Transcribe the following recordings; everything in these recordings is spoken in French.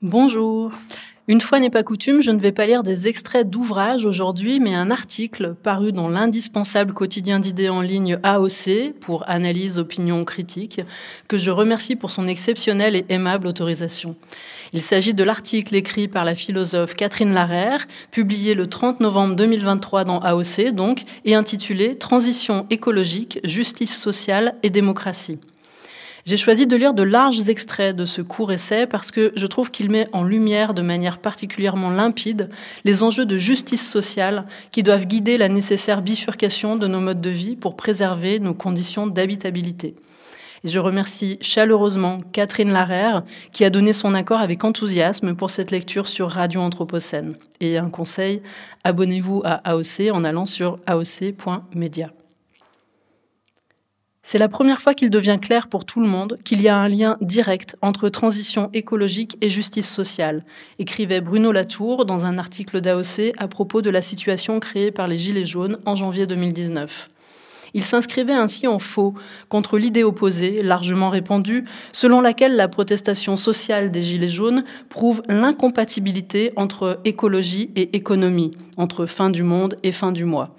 Bonjour. Une fois n'est pas coutume, je ne vais pas lire des extraits d'ouvrages aujourd'hui, mais un article paru dans l'indispensable quotidien d'idées en ligne AOC pour analyse, opinion, critique, que je remercie pour son exceptionnelle et aimable autorisation. Il s'agit de l'article écrit par la philosophe Catherine Larère, publié le 30 novembre 2023 dans AOC, donc, et intitulé Transition écologique, justice sociale et démocratie. J'ai choisi de lire de larges extraits de ce court essai parce que je trouve qu'il met en lumière de manière particulièrement limpide les enjeux de justice sociale qui doivent guider la nécessaire bifurcation de nos modes de vie pour préserver nos conditions d'habitabilité. Et je remercie chaleureusement Catherine Larère qui a donné son accord avec enthousiasme pour cette lecture sur Radio Anthropocène. Et un conseil, abonnez-vous à AOC en allant sur aoc.media. C'est la première fois qu'il devient clair pour tout le monde qu'il y a un lien direct entre transition écologique et justice sociale, écrivait Bruno Latour dans un article d'AOC à propos de la situation créée par les Gilets jaunes en janvier 2019. Il s'inscrivait ainsi en faux contre l'idée opposée, largement répandue, selon laquelle la protestation sociale des Gilets jaunes prouve l'incompatibilité entre écologie et économie, entre fin du monde et fin du mois.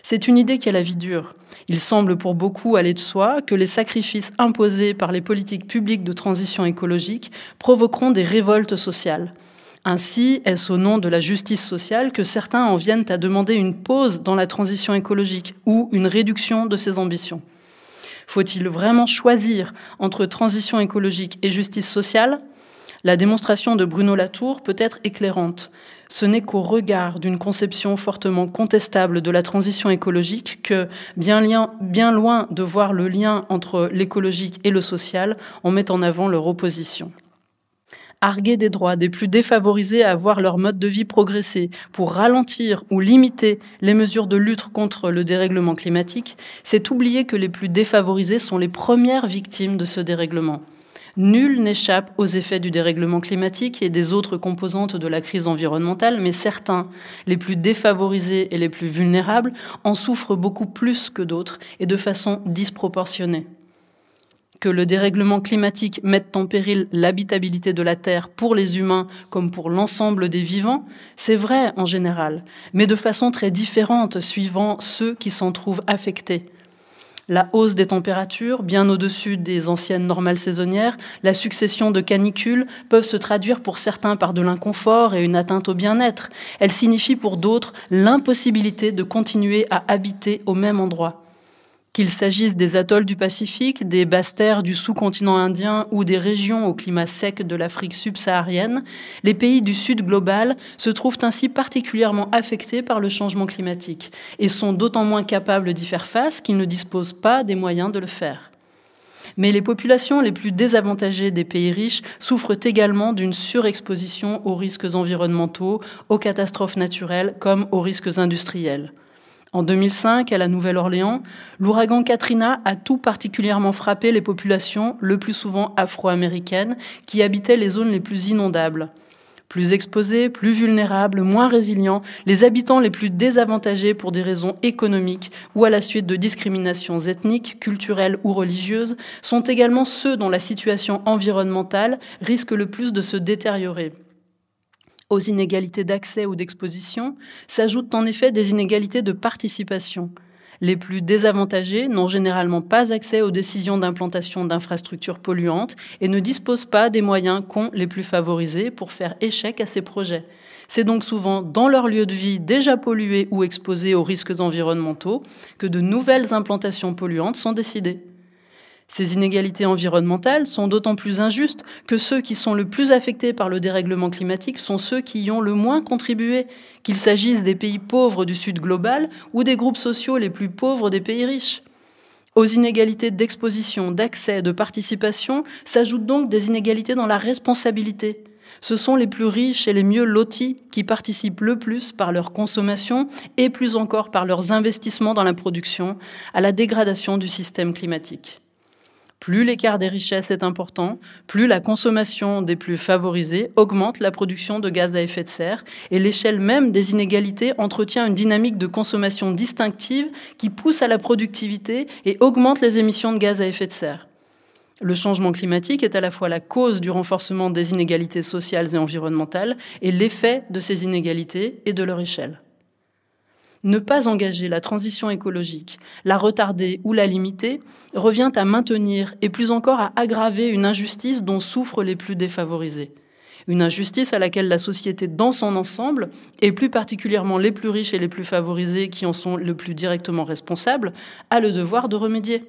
C'est une idée qui a la vie dure. Il semble pour beaucoup aller de soi que les sacrifices imposés par les politiques publiques de transition écologique provoqueront des révoltes sociales. Ainsi, est-ce au nom de la justice sociale que certains en viennent à demander une pause dans la transition écologique ou une réduction de ses ambitions. Faut-il vraiment choisir entre transition écologique et justice sociale ? La démonstration de Bruno Latour peut être éclairante. Ce n'est qu'au regard d'une conception fortement contestable de la transition écologique que, bien loin de voir le lien entre l'écologique et le social, on met en avant leur opposition. Arguer des droits des plus défavorisés à voir leur mode de vie progresser pour ralentir ou limiter les mesures de lutte contre le dérèglement climatique, c'est oublier que les plus défavorisés sont les premières victimes de ce dérèglement. Nul n'échappe aux effets du dérèglement climatique et des autres composantes de la crise environnementale, mais certains, les plus défavorisés et les plus vulnérables, en souffrent beaucoup plus que d'autres et de façon disproportionnée. Que le dérèglement climatique mette en péril l'habitabilité de la Terre pour les humains comme pour l'ensemble des vivants, c'est vrai en général, mais de façon très différente suivant ceux qui s'en trouvent affectés. La hausse des températures, bien au-dessus des anciennes normales saisonnières, la succession de canicules peuvent se traduire pour certains par de l'inconfort et une atteinte au bien-être. Elles signifient pour d'autres l'impossibilité de continuer à habiter au même endroit. Qu'il s'agisse des atolls du Pacifique, des basses terres du sous-continent indien ou des régions au climat sec de l'Afrique subsaharienne, les pays du Sud global se trouvent ainsi particulièrement affectés par le changement climatique et sont d'autant moins capables d'y faire face qu'ils ne disposent pas des moyens de le faire. Mais les populations les plus désavantagées des pays riches souffrent également d'une surexposition aux risques environnementaux, aux catastrophes naturelles comme aux risques industriels. En 2005, à la Nouvelle-Orléans, l'ouragan Katrina a tout particulièrement frappé les populations, le plus souvent afro-américaines, qui habitaient les zones les plus inondables. Plus exposés, plus vulnérables, moins résilients, les habitants les plus désavantagés pour des raisons économiques ou à la suite de discriminations ethniques, culturelles ou religieuses sont également ceux dont la situation environnementale risque le plus de se détériorer. Aux inégalités d'accès ou d'exposition s'ajoutent en effet des inégalités de participation. Les plus désavantagés n'ont généralement pas accès aux décisions d'implantation d'infrastructures polluantes et ne disposent pas des moyens qu'ont les plus favorisés pour faire échec à ces projets. C'est donc souvent dans leur lieu de vie déjà pollué ou exposé aux risques environnementaux que de nouvelles implantations polluantes sont décidées. Ces inégalités environnementales sont d'autant plus injustes que ceux qui sont le plus affectés par le dérèglement climatique sont ceux qui y ont le moins contribué, qu'il s'agisse des pays pauvres du Sud global ou des groupes sociaux les plus pauvres des pays riches. Aux inégalités d'exposition, d'accès, de participation s'ajoutent donc des inégalités dans la responsabilité. Ce sont les plus riches et les mieux lotis qui participent le plus par leur consommation et plus encore par leurs investissements dans la production à la dégradation du système climatique. Plus l'écart des richesses est important, plus la consommation des plus favorisés augmente la production de gaz à effet de serre et l'échelle même des inégalités entretient une dynamique de consommation distinctive qui pousse à la productivité et augmente les émissions de gaz à effet de serre. Le changement climatique est à la fois la cause du renforcement des inégalités sociales et environnementales et l'effet de ces inégalités et de leur échelle. Ne pas engager la transition écologique, la retarder ou la limiter revient à maintenir et plus encore à aggraver une injustice dont souffrent les plus défavorisés. Une injustice à laquelle la société dans son ensemble, et plus particulièrement les plus riches et les plus favorisés qui en sont le plus directement responsables, a le devoir de remédier.